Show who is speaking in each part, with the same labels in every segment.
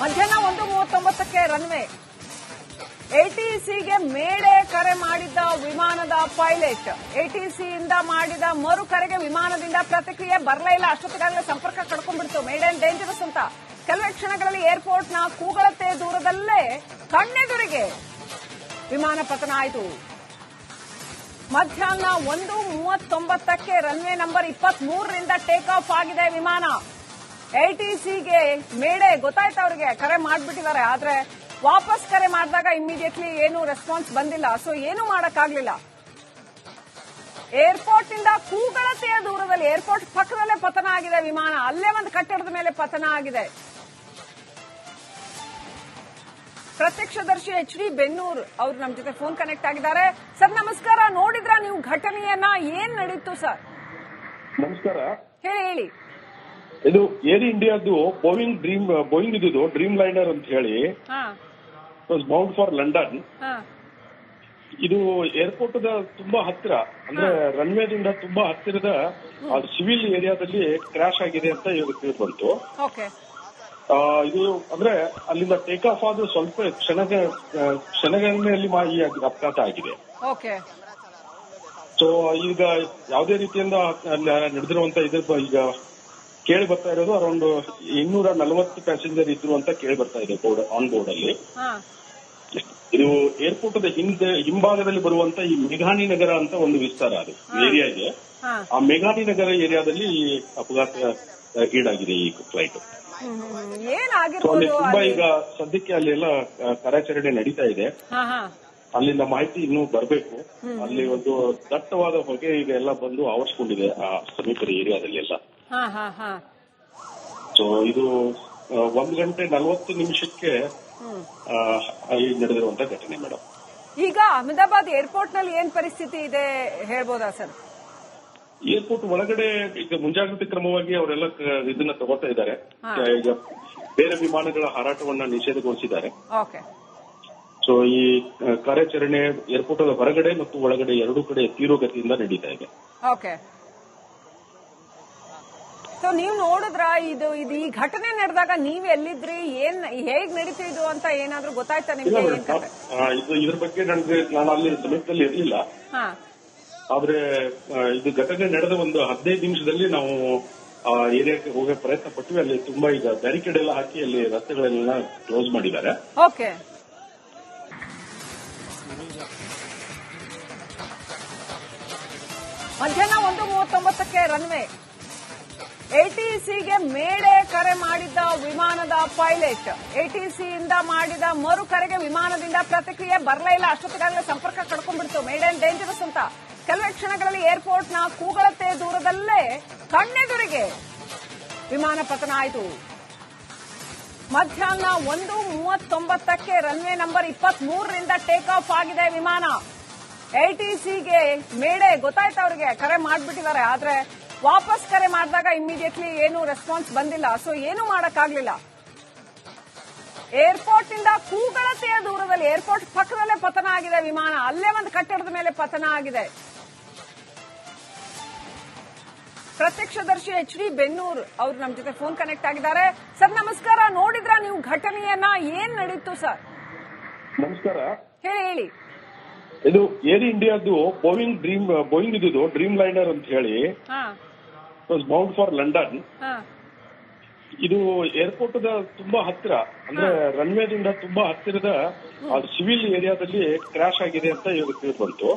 Speaker 1: ಮಧ್ಯಾಹ್ನ 1:39ಕ್ಕೆ ರನ್ವೇ ಎಟಿಸಿಗೆ ಮೇಡೆ ಕರೆ ಮಾಡಿದ್ದ ವಿಮಾನದ ಪೈಲಟ್ ಎಟಿಸಿಯಿಂದ ಮಾಡಿದ ಮರು ಕರೆಗೆ ವಿಮಾನದಿಂದ ಪ್ರತಿಕ್ರಿಯೆ ಬರಲೇ ಇಲ್ಲ. ಅಷ್ಟೊತ್ತಿಗಾಗಲೇ ಸಂಪರ್ಕ ಕಳ್ಕೊಂಡ್ಬಿಡ್ತು. ಮೇಡೆ ಡೇಂಜರಸ್ ಅಂತ ಕೆಲವೇ ಕ್ಷಣಗಳಲ್ಲಿ ಏರ್ಪೋರ್ಟ್ನ ಕೂಗಳತೆ ದೂರದಲ್ಲೇ ಕಣ್ಣೆದುರಿಗೆ ವಿಮಾನ ಪತನ ಆಯಿತು. ಮಧ್ಯಾಹ್ನ 1:39ಕ್ಕೆ ರನ್ವೇ ನಂಬರ್ 23ರಿಂದ ಟೇಕ್ ಆಫ್ ಆಗಿದೆ ವಿಮಾನ. ಎಟಿಸಿಗೆ ಮೇಡೆ ಗೊತ್ತಾಯ್ತು, ಅವರಿಗೆ ಕರೆ ಮಾಡಿಬಿಟ್ಟಿದ್ದಾರೆ. ಆದ್ರೆ ವಾಪಸ್ ಕರೆ ಮಾಡಿದಾಗ ಇಮಿಡಿಯೇಟ್ಲಿ ಏನು ರೆಸ್ಪಾನ್ಸ್ ಬಂದಿಲ್ಲ. ಸೊ ಏನು ಮಾಡಕ್ಕಾಗ್ಲಿಲ್ಲ. ಏರ್ಪೋರ್ಟ್ ನಿಂದ ಕೂಗಳತೆಯ ದೂರದಲ್ಲಿ, ಏರ್ಪೋರ್ಟ್ ಪಕ್ಕದಲ್ಲೇ ಪತನ ಆಗಿದೆ ವಿಮಾನ. ಅಲ್ಲೇ ಒಂದು ಕಟ್ಟಡದ ಮೇಲೆ ಪತನ ಆಗಿದೆ. ಪ್ರತ್ಯಕ್ಷದರ್ಶಿ ಎಚ್ ಡಿ ಬೆನ್ನೂರ್ ಅವರು ನಮ್ಮ ಜೊತೆ ಫೋನ್ ಕನೆಕ್ಟ್ ಆಗಿದ್ದಾರೆ. ಸರ್ ನಮಸ್ಕಾರ. ನೋಡಿದ್ರ ನೀವು ಘಟನೆಯನ್ನ? ಏನ್ ನಡೀತು ಸರ್?
Speaker 2: ನಮಸ್ಕಾರ.
Speaker 1: ಹೇಳಿ.
Speaker 2: ಇದು ಏರ್ ಇಂಡಿಯಾದ್ದು ಬೋಯಿಂಗ್ ಇದ್ದು ಡ್ರೀಮ್ ಲೈನರ್ ಅಂತ ಹೇಳಿ ಬೌಂಡ್ ಫಾರ್ ಲಂಡನ್. ಇದು ಏರ್ಪೋರ್ಟ್ ತುಂಬಾ ಹತ್ತಿರ, ಅಂದ್ರೆ ರನ್ವೇದಿಂದ ತುಂಬಾ ಹತ್ತಿರದ ಸಿವಿಲ್ ಏರಿಯಾದಲ್ಲಿ ಕ್ರಾಶ್ ಆಗಿದೆ ಅಂತ ಇವಾಗ ಬಂತು. ಇದು ಅಂದ್ರೆ ಅಲ್ಲಿಂದ ಟೇಕ್ ಆಫ್ ಆದ ಸ್ವಲ್ಪ ಕ್ಷಣಗಣನೆಯಲ್ಲಿ ಈ ಅಪಘಾತ ಆಗಿದೆ. ಸೊ ಈಗ ಯಾವುದೇ ರೀತಿಯಿಂದ ನಡೆದಿರುವಂತ ಇದ್ರ ಈಗ ಕೇಳಿ ಬರ್ತಾ ಇರೋದು ಅರೌಂಡ್ 240 ಪ್ಯಾಸೆಂಜರ್ ಇದ್ರು ಅಂತ ಕೇಳಿ ಬರ್ತಾ ಇದೆ ಆನ್ ಬೋರ್ಡ್ ಅಲ್ಲಿ. ಇದು ಏರ್ಪೋರ್ಟ್ ಹಿಂಭಾಗದಲ್ಲಿ ಬರುವಂತ ಈ ಮೇಘಾನಿ ನಗರ ಅಂತ ಒಂದು ವಿಸ್ತಾರ, ಅದು ಏರಿಯಾಗೆ. ಆ ಮೇಘಾನಿ ನಗರ ಏರಿಯಾದಲ್ಲಿ ಅಪಘಾತ ಈಡಾಗಿದೆ ಈ ಫ್ಲೈಟ್. ತುಂಬಾ ಈಗ ಸದ್ಯಕ್ಕೆ ಅಲ್ಲಿ ಎಲ್ಲ ಕಾರ್ಯಾಚರಣೆ ನಡೀತಾ ಇದೆ. ಅಲ್ಲಿಂದ ಮಾಹಿತಿ ಇನ್ನೂ ಬರಬೇಕು. ಅಲ್ಲಿ ಒಂದು ದಟ್ಟವಾದ ಹೊಗೆ ಈಗ ಎಲ್ಲ ಬಂದು ಆವರಿಸಿಕೊಂಡಿದೆ ಆ ಸಮೀಪದ ಏರಿಯಾದಲ್ಲಿ ಎಲ್ಲ. ಸೊ ಇದು 1:40 ನಡೆದಿರುವಂತ ಘಟನೆ ಮೇಡಮ್.
Speaker 1: ಈಗ ಅಹಮದಾಬಾದ್ ಏರ್ಪೋರ್ಟ್ ನಲ್ಲಿ ಏನ್ ಪರಿಸ್ಥಿತಿ ಇದೆ ಹೇಳ್ಬೋದಾ ಸರ್?
Speaker 2: ಏರ್ಪೋರ್ಟ್ ಒಳಗಡೆ ಈಗ ಮುಂಜಾಗ್ರತೆ ಕ್ರಮವಾಗಿ ಅವರೆಲ್ಲ ಇದನ್ನ ತಗೋತಾ ಇದ್ದಾರೆ. ಈಗ ಬೇರೆ ವಿಮಾನಗಳ ಹಾರಾಟವನ್ನ ನಿಷೇಧಗೊಳಿಸಿದ್ದಾರೆ. ಸೊ ಈ ಕಾರ್ಯಾಚರಣೆ ಏರ್ಪೋರ್ಟ್ ಹೊರಗಡೆ ಮತ್ತು ಒಳಗಡೆ ಎರಡೂ ಕಡೆ ತೀವ್ರಗತಿಯಿಂದ ನಡೀತಾ ಇದೆ.
Speaker 1: ಸೊ ನೀವು ನೋಡಿದ್ರ ಇದು ಈ ಘಟನೆ ನಡೆದಾಗ ನೀವ್ ಎಲ್ಲಿದ್ರಿ, ಹೇಗ್ ನಡೀತಿದ್ದು ಅಂತ ಏನಾದ್ರೂ ಗೊತ್ತಾಯ್ತಾ ನಿಮ್ಗೆ?
Speaker 2: ಇದ್ರ ಬಗ್ಗೆ ನಾನು ಅಲ್ಲಿ ಸಮೀಪದಲ್ಲಿ ಇರಲಿಲ್ಲ. ಆದ್ರೆ ಇದು ಘಟನೆ ನಡೆದ ಒಂದು 15 ನಿಮಿಷದಲ್ಲಿ ನಾವು ಆ ಏರಿಯಾಕ್ಕೆ ಹೋಗೋ ಪ್ರಯತ್ನ ಪಟ್ವಿ. ಅಲ್ಲಿ ತುಂಬಾ ಈಗ ಬ್ಯಾರಿಕೇಡ್ ಎಲ್ಲ ಹಾಕಿ ಅಲ್ಲಿ ರಸ್ತೆಗಳೆಲ್ಲ ಕ್ಲೋಸ್ ಮಾಡಿದ್ದಾರೆ.
Speaker 1: ಮಧ್ಯಾಹ್ನ 1:39ಕ್ಕೆ ರನ್ವೇ ಎಟಿಸಿಗೆ ಮೇಡೆ ಕರೆ ಮಾಡಿದ್ದ ವಿಮಾನದ ಪೈಲಟ್ ಎಟಿಸಿಯಿಂದ ಮಾಡಿದ ಮರು ಕರೆಗೆ ವಿಮಾನದಿಂದ ಪ್ರತಿಕ್ರಿಯೆ ಬರಲೇ ಇಲ್ಲ. ಅಷ್ಟೊತ್ತಿಗಾಗಲೇ ಸಂಪರ್ಕ ಕಳ್ಕೊಂಡ್ಬಿಡ್ತು. ಮೇಡೆ ಡೇಂಜರಸ್ ಅಂತ ಕೆಲವೇ ಕ್ಷಣಗಳಲ್ಲಿ ಏರ್ಪೋರ್ಟ್ನ ಕೂಗಳತೆ ದೂರದಲ್ಲೇ ಕಣ್ಣೆದುರಿಗೆ ವಿಮಾನ ಪತನ ಆಯಿತು. ಮಧ್ಯಾಹ್ನ 1:39ಕ್ಕೆ ರನ್ವೇ ನಂಬರ್ 23ರಿಂದ ಟೇಕ್ ಆಫ್ ಆಗಿದೆ ವಿಮಾನ. ಎಟಿಸಿಗೆ ಮೇಡೆ ಗೊತ್ತಾಯ್ತು, ಅವರಿಗೆ ಕರೆ ಮಾಡಿಬಿಟ್ಟಿದ್ದಾರೆ. ಆದ್ರೆ ವಾಪಸ್ ಕರೆ ಮಾಡಿದಾಗ ಇಮಿಡಿಯೇಟ್ಲಿ ಏನು ರೆಸ್ಪಾನ್ಸ್ ಬಂದಿಲ್ಲ. ಸೊ ಏನು ಮಾಡಕ್ಕಾಗ್ಲಿಲ್ಲ. ಏರ್ಪೋರ್ಟ್ ನಿಂದ ಕೂಗಳತೆಯ ದೂರದಲ್ಲಿ, ಏರ್ಪೋರ್ಟ್ ಪಕ್ಕದಲ್ಲೇ ಪತನ ಆಗಿದೆ ವಿಮಾನ. ಅಲ್ಲೇ ಒಂದು ಕಟ್ಟಡದ ಮೇಲೆ ಪತನ ಆಗಿದೆ. ಪ್ರತ್ಯಕ್ಷದರ್ಶಿ ಎಚ್ ಡಿ ಬೆನ್ನೂರ್ ಅವರು ನಮ್ಮ ಜೊತೆ ಫೋನ್ ಕನೆಕ್ಟ್ ಆಗಿದ್ದಾರೆ. ಸರ್ ನಮಸ್ಕಾರ. ನೋಡಿದ್ರ ನೀವು ಘಟನೆಯನ್ನ? ಏನ್ ನಡೀತು ಸರ್?
Speaker 2: ನಮಸ್ಕಾರ.
Speaker 1: ಹೇಳಿ.
Speaker 2: ಇದು ಏರ್ ಇಂಡಿಯಾದ್ದು ಬೋಯಿಂಗ್ ಇದ್ದು ಡ್ರೀಮ್ ಲೈನರ್ ಅಂತ ಹೇಳಿ ಬೌಂಡ್ ಫಾರ್ ಲಂಡನ್. ಇದು ಏರ್ಪೋರ್ಟ್ ತುಂಬಾ ಹತ್ತಿರ, ಅಂದ್ರೆ ರನ್ವೇದಿಂದ ತುಂಬಾ ಹತ್ತಿರದ ಸಿವಿಲ್ ಏರಿಯಾದಲ್ಲಿ ಕ್ರಾಶ್ ಆಗಿದೆ ಅಂತ ಇವಾಗ ಬಂತು.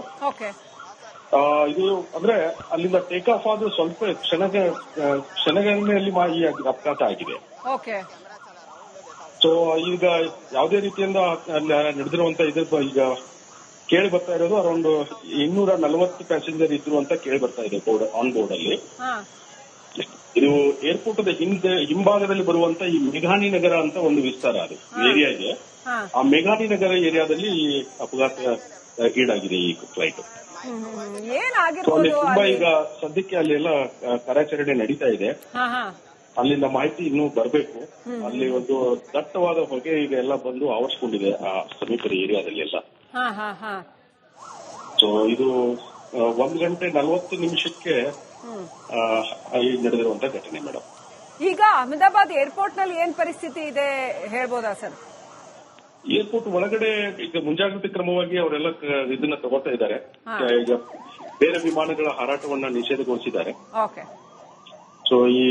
Speaker 2: ಇದು ಅಂದ್ರೆ ಅಲ್ಲಿಂದ ಟೇಕ್ ಆಫ್ ಆದ ಸ್ವಲ್ಪ ಕ್ಷಣಗಣನೆಯಲ್ಲಿ ಈ ಅಪಘಾತ ಆಗಿದೆ. ಸೊ ಈಗ ಯಾವುದೇ ರೀತಿಯಿಂದ ನಡೆದಿರುವಂತ ಇದ್ರ ಈಗ ಕೇಳಿ ಬರ್ತಾ ಇರೋದು ಅರೌಂಡ್ 240 ಪ್ಯಾಸೆಂಜರ್ ಇದ್ರು ಅಂತ ಕೇಳಿ ಬರ್ತಾ ಇದೆ ಆನ್ ಬೋರ್ಡ್ ಅಲ್ಲಿ. ಇದು ಏರ್ಪೋರ್ಟ್ ಹಿಂಭಾಗದಲ್ಲಿ ಬರುವಂತ ಈ ಮೇಘಾನಿ ನಗರ ಅಂತ ಒಂದು ವಿಸ್ತಾರ, ಅದು ಏರಿಯಾಗೆ. ಆ ಮೇಘಾನಿ ನಗರ ಏರಿಯಾದಲ್ಲಿ ಅಪಘಾತ ಈಡಾಗಿದೆ ಈ ಫ್ಲೈಟ್. ತುಂಬಾ ಈಗ ಸದ್ಯಕ್ಕೆ ಅಲ್ಲಿ ಎಲ್ಲ ಕಾರ್ಯಾಚರಣೆ ನಡೀತಾ ಇದೆ. ಅಲ್ಲಿಂದ ಮಾಹಿತಿ ಇನ್ನೂ ಬರಬೇಕು. ಅಲ್ಲಿ ಒಂದು ದಟ್ಟವಾದ ಹೊಗೆ ಈಗ ಎಲ್ಲ ಬಂದು ಆವರಿಸಿಕೊಂಡಿದೆ ಆ ಸಮೀಪದ ಏರಿಯಾದಲ್ಲಿ ಎಲ್ಲ. ಸೊ ಇದು 1:40 ಈಗ ನಡೆದಿರುವಂತ ಘಟನೆ ಮೇಡಮ್.
Speaker 1: ಈಗ ಅಹಮದಾಬಾದ್ ಏರ್ಪೋರ್ಟ್ ನಲ್ಲಿ ಏನ್ ಪರಿಸ್ಥಿತಿ ಇದೆ ಹೇಳ್ಬೋದಾ ಸರ್?
Speaker 2: ಏರ್ಪೋರ್ಟ್ ಒಳಗಡೆ ಈಗ ಮುಂಜಾಗ್ರತೆ ಕ್ರಮವಾಗಿ ಅವರೆಲ್ಲ ಇದನ್ನ ತಗೋತಾ ಇದ್ದಾರೆ. ಈಗ ಬೇರೆ ವಿಮಾನಗಳ ಹಾರಾಟವನ್ನ ನಿಷೇಧಗೊಳಿಸಿದ್ದಾರೆ.
Speaker 1: ಓಕೆ.
Speaker 2: ಸೊ ಈ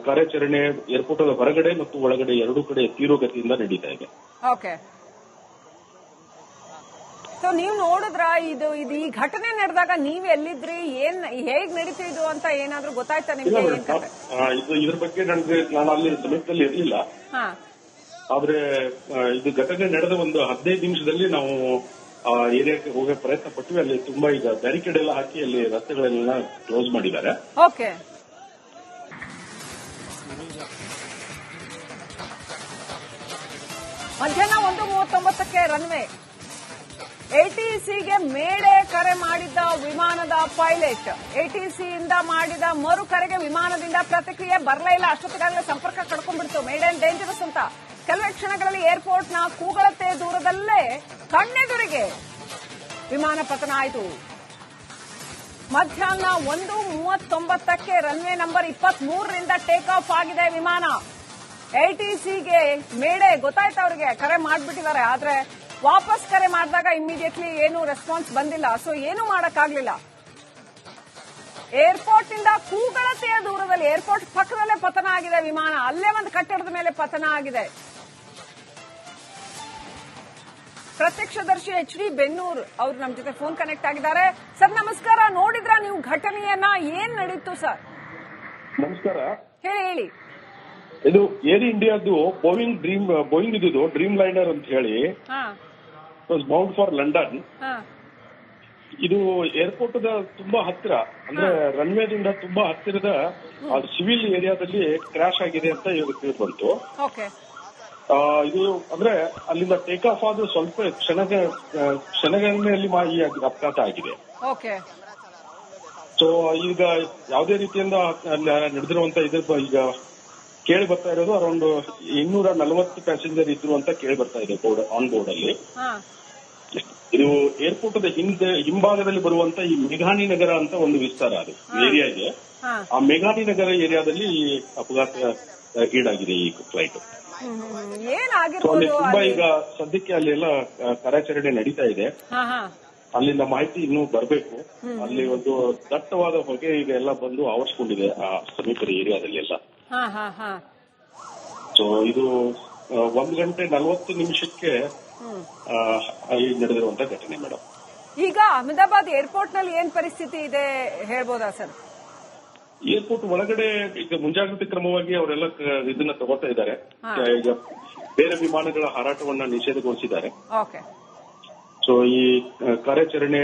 Speaker 2: ಕಾರ್ಯಾಚರಣೆ ಏರ್ಪೋರ್ಟ್ ಹೊರಗಡೆ ಮತ್ತು ಒಳಗಡೆ ಎರಡೂ ಕಡೆ ತೀವ್ರಗತಿಯಿಂದ ನಡೀತಾ ಇದೆ.
Speaker 1: ಓಕೆ. ಸೊ ನೀವು ನೋಡಿದ್ರ ಇದು ಈ ಘಟನೆ ನಡೆದಾಗ ನೀವ್ ಎಲ್ಲಿದ್ರಿ, ಹೇಗ್ ನಡೀತಿದ್ದು ಅಂತ ಏನಾದ್ರೂ ಗೊತ್ತಾಯ್ತಾ ನಿಮ್ಗೆ?
Speaker 2: ಇದ್ರ ಬಗ್ಗೆ ನಾನು ಅಲ್ಲಿ ಸಮೀಪದಲ್ಲಿ ಇರಲಿಲ್ಲ. ಆದ್ರೆ ಇದು ಘಟನೆ ನಡೆದ ಒಂದು 15 ನಿಮಿಷದಲ್ಲಿ ನಾವು ಆ ಏರಿಯಾಕ್ಕೆ ಹೋಗೋ ಪ್ರಯತ್ನ ಪಟ್ವಿ. ಅಲ್ಲಿ ತುಂಬಾ ಈಗ ಬ್ಯಾರಿಕೇಡ್ ಎಲ್ಲ ಹಾಕಿ ಅಲ್ಲಿ ರಸ್ತೆಗಳೆಲ್ಲ ಕ್ಲೋಸ್ ಮಾಡಿದ್ದಾರೆ.
Speaker 1: ಓಕೆ. ಮಧ್ಯಾಹ್ನ 1:39ಕ್ಕೆ ರನ್ವೇ ಎಟಿಸಿಗೆ ಮೇಡೆ ಕರೆ ಮಾಡಿದ್ದ ವಿಮಾನದ ಪೈಲಟ್. ಎಟಿಸಿಯಿಂದ ಮಾಡಿದ ಮರು ಕರೆಗೆ ವಿಮಾನದಿಂದ ಪ್ರತಿಕ್ರಿಯೆ ಬರಲೇ ಇಲ್ಲ. ಅಷ್ಟೊತ್ತಿಗಾಗಲೇ ಸಂಪರ್ಕ ಕಳ್ಕೊಂಡ್ಬಿಡ್ತು. ಮೇಡ್ ಅಂಡ್ ಡೇಂಜರಸ್ ಅಂತ ಕೆಲವೇ ಕ್ಷಣಗಳಲ್ಲಿ ಏರ್ಪೋರ್ಟ್ನ ಕೂಗಳತೆ ದೂರದಲ್ಲೇ ಕಣ್ಣೆದುರಿಗೆ ವಿಮಾನ ಪತನ ಆಯಿತು. ಮಧ್ಯಾಹ್ನ 1:39ಕ್ಕೆ ರನ್ವೇ ನಂಬರ್ 23ರಿಂದ ಟೇಕ್ ಆಫ್ ಆಗಿದೆ ವಿಮಾನ. ಎಟಿಸಿಗೆ ಮೇಡೆ ಗೊತ್ತಾಯ್ತು, ಅವರಿಗೆ ಕರೆ ಮಾಡಿಬಿಟ್ಟಿದ್ದಾರೆ. ಆದ್ರೆ ವಾಪಸ್ ಕರೆ ಮಾಡಿದಾಗ ಇಮಿಡಿಯೇಟ್ಲಿ ಏನು ರೆಸ್ಪಾನ್ಸ್ ಬಂದಿಲ್ಲ. ಸೊ ಏನು ಮಾಡಕ್ಕಾಗ್ಲಿಲ್ಲ. ಏರ್ಪೋರ್ಟ್ ನಿಂದ ಕೂಗಳತೆಯ ದೂರದಲ್ಲಿ, ಏರ್ಪೋರ್ಟ್ ಪಕ್ಕದಲ್ಲೇ ಪತನ ಆಗಿದೆ ವಿಮಾನ. ಅಲ್ಲೇ ಒಂದು ಕಟ್ಟಡದ ಮೇಲೆ ಪತನ ಆಗಿದೆ. ಪ್ರತ್ಯಕ್ಷದರ್ಶಿ HD ಬೆನ್ನೂರ್ ಅವರು ನಮ್ಮ ಜೊತೆ ಫೋನ್ ಕನೆಕ್ಟ್ ಆಗಿದ್ದಾರೆ. ಸರ್ ನಮಸ್ಕಾರ. ನೋಡಿದ್ರ ನೀವು ಘಟನೆಯನ್ನ, ಏನ್ ನಡೀತು ಸರ್?
Speaker 2: ನಮಸ್ಕಾರ.
Speaker 1: ಹೇಳಿ.
Speaker 2: ಇದು ಏರ್ ಇಂಡಿಯಾದ್ದು ಬೋಯಿಂಗ್ ಇದ್ದು ಡ್ರೀಮ್ ಲೈನರ್ ಅಂತ ಹೇಳಿ ಬೌಂಡ್ ಫಾರ್ ಲಂಡನ್. ಇದು ಏರ್ಪೋರ್ಟ್ ತುಂಬಾ ಹತ್ತಿರ, ಅಂದ್ರೆ ರನ್ವೇದಿಂದ ತುಂಬಾ ಹತ್ತಿರದ ಸಿವಿಲ್ ಏರಿಯಾದಲ್ಲಿ ಕ್ರಾಶ್ ಆಗಿದೆ ಅಂತ ಇವಾಗ ಬಂತು. ಇದು ಅಂದ್ರೆ ಅಲ್ಲಿಂದ ಟೇಕ್ ಆಫ್ ಆದ ಸ್ವಲ್ಪ ಕ್ಷಣಗಣನೆಯಲ್ಲಿ ಈ ಅಪಘಾತ ಆಗಿದೆ. ಸೊ ಈಗ ಯಾವುದೇ ರೀತಿಯಿಂದ ನಡೆದಿರುವಂತ ಇದ್ರ ಈಗ ಕೇಳಿ ಬರ್ತಾ ಇರೋದು ಅರೌಂಡ್ 240 ಪ್ಯಾಸೆಂಜರ್ ಇದ್ರು ಅಂತ ಕೇಳಿ ಬರ್ತಾ ಇದೆ ಆನ್ ಬೋರ್ಡ್ ಅಲ್ಲಿ. ಇದು ಏರ್ಪೋರ್ಟ್ ಹಿಂಭಾಗದಲ್ಲಿ ಬರುವಂತ ಈ ಮೇಘಾನಿ ನಗರ ಅಂತ ಒಂದು ವಿಸ್ತಾರ, ಅದು ಏರಿಯಾ ಇದೆ. ಆ ಮೇಘಾನಿ ನಗರ ಏರಿಯಾದಲ್ಲಿ ಈ ಅಪಘಾತ ಈಡಾಗಿದೆ ಈ ಫ್ಲೈಟ್. ತುಂಬಾ ಈಗ ಸದ್ಯಕ್ಕೆ ಅಲ್ಲಿ ಎಲ್ಲ ಕಾರ್ಯಾಚರಣೆ ನಡೀತಾ ಇದೆ. ಅಲ್ಲಿಂದ ಮಾಹಿತಿ ಇನ್ನೂ ಬರಬೇಕು. ಅಲ್ಲಿ ಒಂದು ದಟ್ಟವಾದ ಹೊಗೆ ಈಗ ಎಲ್ಲ ಬಂದು ಆವರಿಸಿಕೊಂಡಿದೆ ಆ ಸಮೀಪದ ಏರಿಯಾದಲ್ಲಿ ಎಲ್ಲ. ಸೊ ಇದು 1:40 ಈಗ ನಡೆದಿರುವಂತ ಘಟನೆ ಮೇಡಮ್.
Speaker 1: ಈಗ ಅಹಮದಾಬಾದ್ ಏರ್ಪೋರ್ಟ್ ನಲ್ಲಿ ಏನ್ ಪರಿಸ್ಥಿತಿ ಇದೆ ಹೇಳ್ಬೋದಾ ಸರ್?
Speaker 2: ಏರ್ಪೋರ್ಟ್ ಒಳಗಡೆ ಈಗ ಮುಂಜಾಗ್ರತೆ ಕ್ರಮವಾಗಿ ಅವರೆಲ್ಲ ಇದನ್ನ ತಗೋತಾ ಇದ್ದಾರೆ. ಈಗ ಬೇರೆ ವಿಮಾನಗಳ ಹಾರಾಟವನ್ನ ನಿಷೇಧಗೊಳಿಸಿದ್ದಾರೆ. ಸೊ ಈ ಕಾರ್ಯಾಚರಣೆ